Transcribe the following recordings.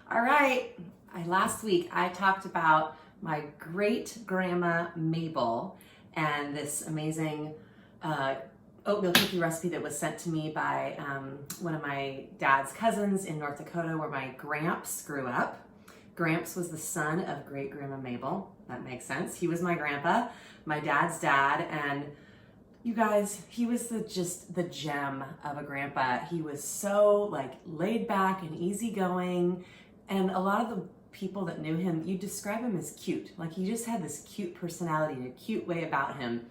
All right, last week I talked about my great grandma Mabel and this amazing oatmeal cookie recipe that was sent to me by one of my dad's cousins in North Dakota where my Gramps grew up. Gramps was the son of great grandma Mabel. That makes sense. He was my grandpa, my dad's dad, and you guys, he was just the gem of a grandpa. He was so like laid back and easygoing. And a lot of the people that knew him, you describe him as cute. Like he just had this cute personality and a cute way about him.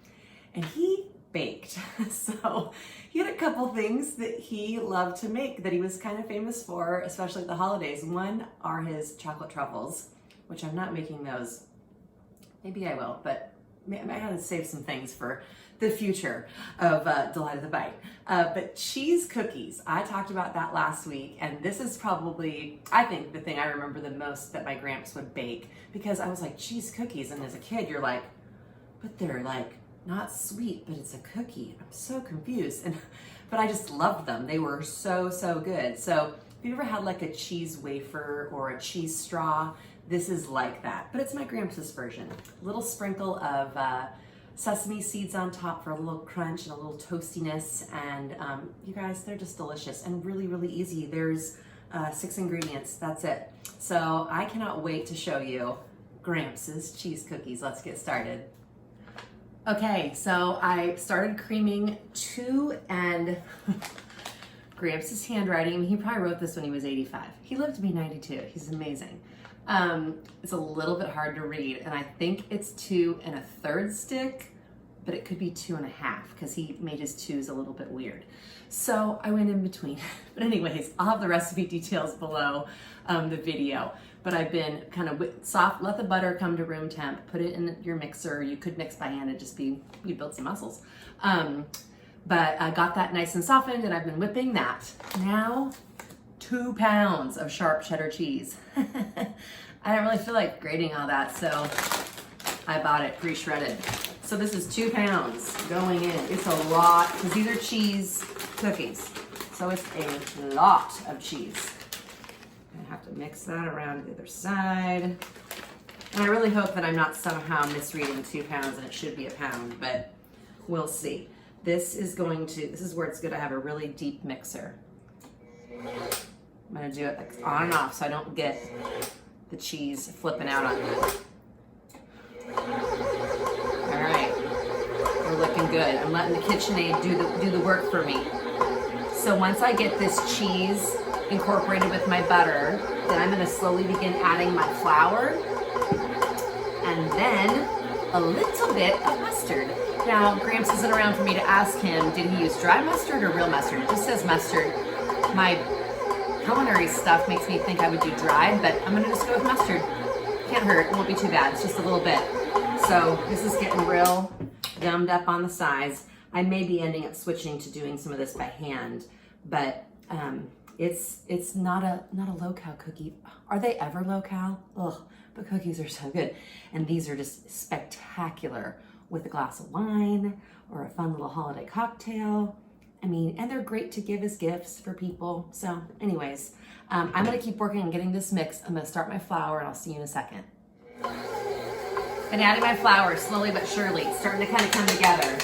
And he baked. So he had a couple things that he loved to make that he was kind of famous for, especially at the holidays. One are his chocolate truffles, which I'm not making those. Maybe I will, but I might have to save some things for the future of Delight of the Bite. But cheese cookies, I talked about that last week, and this is probably, I think, the thing I remember the most that my Gramps would bake, because I was like, cheese cookies, and as a kid, you're like, but they're like not sweet, but it's a cookie. I'm so confused, but I just loved them. They were so, so good. So if you ever had like a cheese wafer or a cheese straw, this is like that, but it's my Gramps' version. A little sprinkle of sesame seeds on top for a little crunch and a little toastiness, and you guys, they're just delicious and really, really easy. There's 6 ingredients, that's it. So I cannot wait to show you Gramps' cheese cookies. Let's get started. Okay, so I started creaming 2 and Gramps' handwriting, he probably wrote this when he was 85. He lived to be 92, he's amazing. It's a little bit hard to read, and I think it's 2 1/3 stick, but it could be 2 1/2 because he made his 2s a little bit weird. So I went in between. But anyways, I'll have the recipe details below the video. But I've been kind of soft, let the butter come to room temp, put it in your mixer. You could mix by hand, it'd just be, you build some muscles. But I got that nice and softened, and I've been whipping that. Now, 2 pounds of sharp cheddar cheese. I don't really feel like grating all that, so I bought it pre-shredded. So this is 2 pounds going in. It's a lot, because these are cheese cookies. So it's a lot of cheese. I have to mix that around to the other side. And I really hope that I'm not somehow misreading 2 pounds and it should be a pound, but we'll see. This is where it's gonna have a really deep mixer. I'm gonna do it like on and off so I don't get the cheese flipping out on me. All right, we're looking good. I'm letting the KitchenAid do the work for me. So once I get this cheese incorporated with my butter, then I'm gonna slowly begin adding my flour and then a little bit of mustard. Now, Gramps isn't around for me to ask him, did he use dry mustard or real mustard? It just says mustard. My culinary stuff makes me think I would do dried, but I'm gonna just go with mustard. Can't hurt, it won't be too bad, it's just a little bit. So this is getting real gummed up on the sides. I may be ending up switching to doing some of this by hand, but it's not a low-cal cookie. Are they ever low-cal? Ugh, but cookies are so good. And these are just spectacular with a glass of wine or a fun little holiday cocktail. I mean, and they're great to give as gifts for people. So anyways, I'm gonna keep working on getting this mix. I'm gonna start my flour and I'll see you in a second. Been adding my flour slowly but surely. It's starting to kind of come together.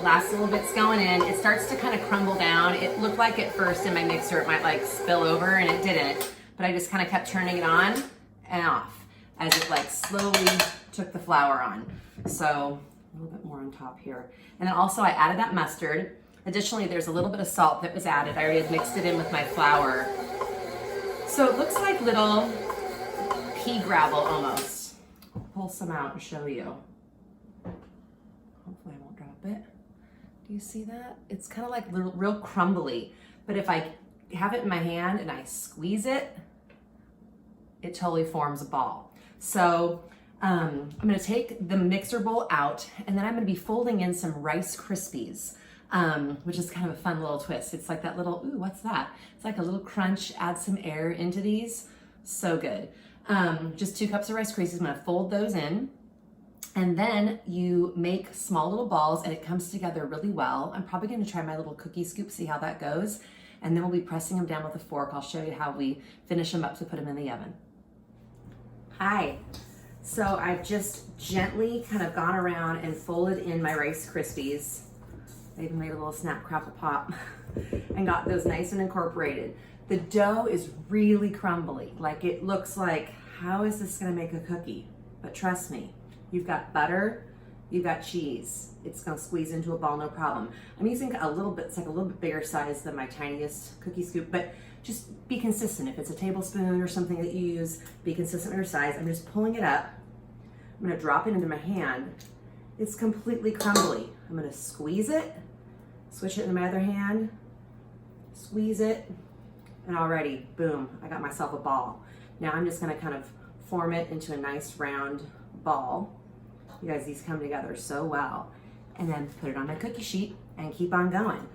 Last little bit's going in. It starts to kind of crumble down. It looked like at first in my mixer it might like spill over, and it didn't. But I just kind of kept turning it on and off as it like slowly took the flour on. So a little bit more on top here. And then also I added that mustard. Additionally, there's a little bit of salt that was added. I already had mixed it in with my flour. So it looks like little pea gravel almost. I'll pull some out and show you. Hopefully I won't drop it. Do you see that? It's kind of like real crumbly. But if I have it in my hand and I squeeze it, it totally forms a ball. So I'm gonna take the mixer bowl out, and then I'm gonna be folding in some Rice Krispies. Which is kind of a fun little twist. It's like that little, ooh, what's that? It's like a little crunch, add some air into these. So good. Just 2 cups of Rice Krispies. I'm gonna fold those in. And then you make small little balls and it comes together really well. I'm probably gonna try my little cookie scoop, see how that goes. and then we'll be pressing them down with a fork. I'll show you how we finish them up to put them in the oven. Hi, so I've just gently kind of gone around and folded in my Rice Krispies. I even made a little snap, crackle, pop and got those nice and incorporated. The dough is really crumbly. Like, it looks like, how is this gonna make a cookie? But trust me, you've got butter, you've got cheese. It's gonna squeeze into a ball, no problem. I'm using a little bit, it's like a little bit bigger size than my tiniest cookie scoop, but just be consistent. If it's a tablespoon or something that you use, be consistent with your size. I'm just pulling it up. I'm gonna drop it into my hand. It's completely crumbly. I'm gonna squeeze it, switch it into my other hand, squeeze it, and already, boom, I got myself a ball. Now I'm just gonna kind of form it into a nice round ball. You guys, these come together so well. And then put it on my cookie sheet and keep on going.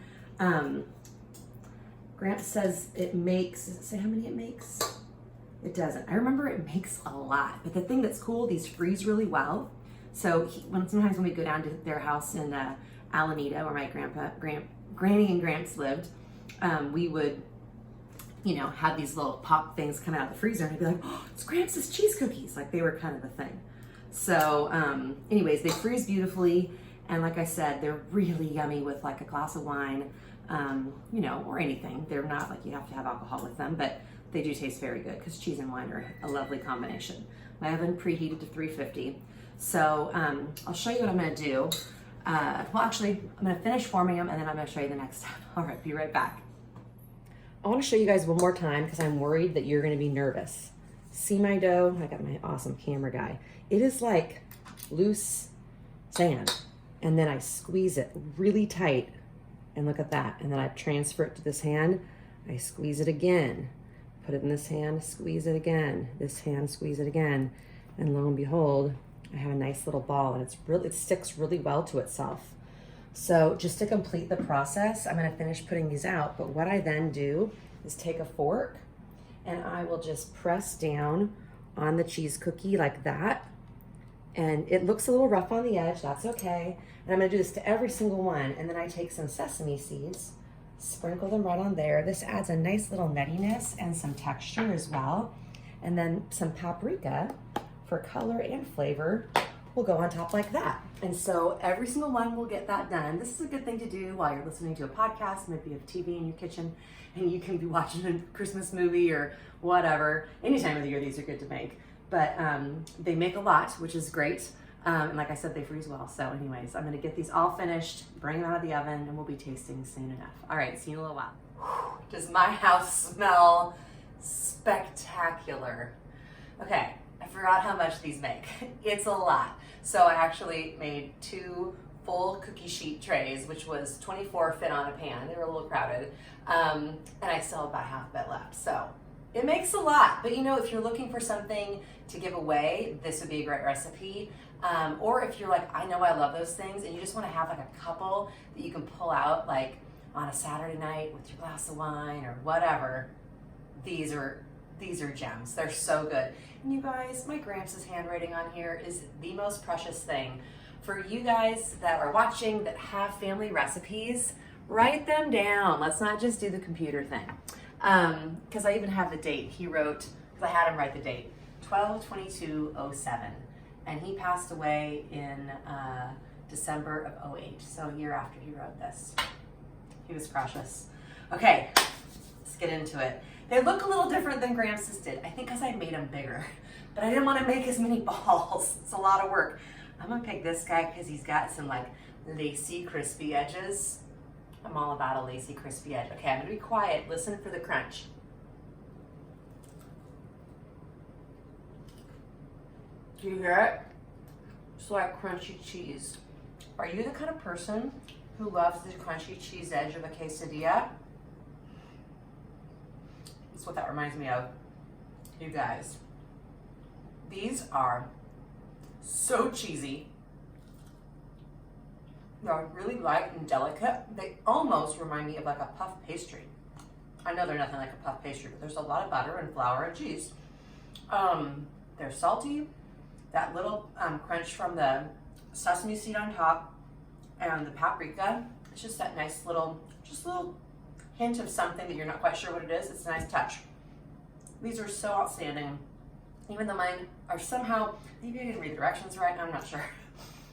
Gramps says it makes, does it say how many it makes? It doesn't. I remember it makes a lot, but the thing that's cool, these freeze really well. So sometimes when we go down to their house in Alameda, where my Granny and Gramps lived, we would, you know, have these little pop things come out of the freezer, and I'd be like, oh, it's Gramps' cheese cookies. Like, they were kind of the thing. So anyways, they freeze beautifully. And like I said, they're really yummy with like a glass of wine, you know, or anything. They're not like you have to have alcohol with them, but they do taste very good because cheese and wine are a lovely combination. My oven preheated to 350. So I'll show you what I'm gonna do. Well, actually, I'm gonna finish forming them and then I'm gonna show you the next step. All right, be right back. I wanna show you guys one more time because I'm worried that you're gonna be nervous. See my dough? I got my awesome camera guy. It is like loose sand. And then I squeeze it really tight, and look at that. And then I transfer it to this hand. I squeeze it again, put it in this hand, squeeze it again, this hand, squeeze it again. And lo and behold, I have a nice little ball, and it sticks really well to itself. So just to complete the process, I'm gonna finish putting these out, but what I then do is take a fork and I will just press down on the cheese cookie like that. And it looks a little rough on the edge, that's okay. And I'm gonna do this to every single one. And then I take some sesame seeds, sprinkle them right on there. This adds a nice little nuttiness and some texture as well. And then some paprika for color and flavor will go on top like that. And so every single one will get that done. This is a good thing to do while you're listening to a podcast. Maybe you have TV in your kitchen and you can be watching a Christmas movie or whatever. Any time of the year, these are good to make. But they make a lot, which is great. And like I said, they freeze well. So anyways, I'm gonna get these all finished, bring them out of the oven, and we'll be tasting soon enough. All right, see you in a little while. Whew, does my house smell spectacular? Okay, I forgot how much these make. It's a lot. So I actually made 2 full cookie sheet trays, which was 24 fit on a pan. They were a little crowded. And I still have about half a bit left. So it makes a lot, but you know, if you're looking for something to give away, this would be a great recipe. Or if you're like, I know I love those things, and you just want to have like a couple that you can pull out like on a Saturday night with your glass of wine or whatever, these are gems. They're so good. And you guys, my Gramps' handwriting on here is the most precious thing. For you guys that are watching that have family recipes, write them down. Let's not just do the computer thing. Because I even have the date. He wrote, because I had him write the date, 12/22/07, and he passed away in December of 08, so a year after he wrote this. He was precious. Okay, let's get into it. They look a little different than Gramps' did. I think because I made them bigger, but I didn't want to make as many balls. It's a lot of work. I'm gonna pick this guy because he's got some like lacy, crispy edges. I'm all about a lacy, crispy edge. Okay, I'm gonna be quiet. Listen for the crunch. Do you hear it? It's like crunchy cheese. Are you the kind of person who loves the crunchy cheese edge of a quesadilla? That's what that reminds me of. You guys, these are so cheesy. They're really light and delicate. They almost remind me of like a puff pastry. I know they're nothing like a puff pastry, but there's a lot of butter and flour and cheese. They're salty. That little crunch from the sesame seed on top and the paprika. It's just that nice little, just a little hint of something that you're not quite sure what it is, it's a nice touch. These are so outstanding. Even though mine are somehow, maybe I didn't read the directions right, I'm not sure,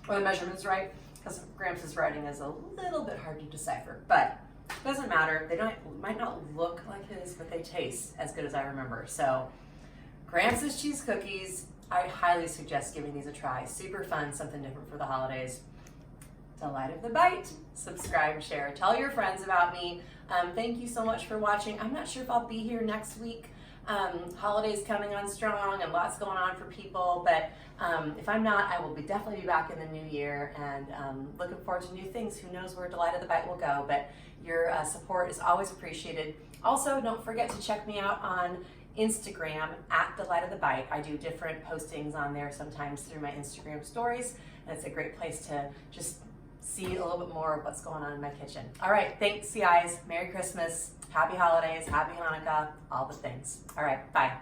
or the measurements right, because Gramps' writing is a little bit hard to decipher, but it doesn't matter. They might not look like his, but they taste as good as I remember. So Gramps' cheese cookies, I highly suggest giving these a try. Super fun, something different for the holidays. Delight of the bite. Subscribe, share, tell your friends about me. Thank you so much for watching. I'm not sure if I'll be here next week. Holidays coming on strong and lots going on for people, but if I'm not, I will definitely be back in the new year, and looking forward to new things. Who knows where Delight of the Bite will go, but your support is always appreciated. Also, don't forget to check me out on Instagram at Delight of the Bite. I do different postings on there sometimes through my Instagram stories, and it's a great place to just see a little bit more of what's going on in my kitchen. All right, thanks guys. Merry Christmas, happy holidays, happy Hanukkah, all the things. All right, bye.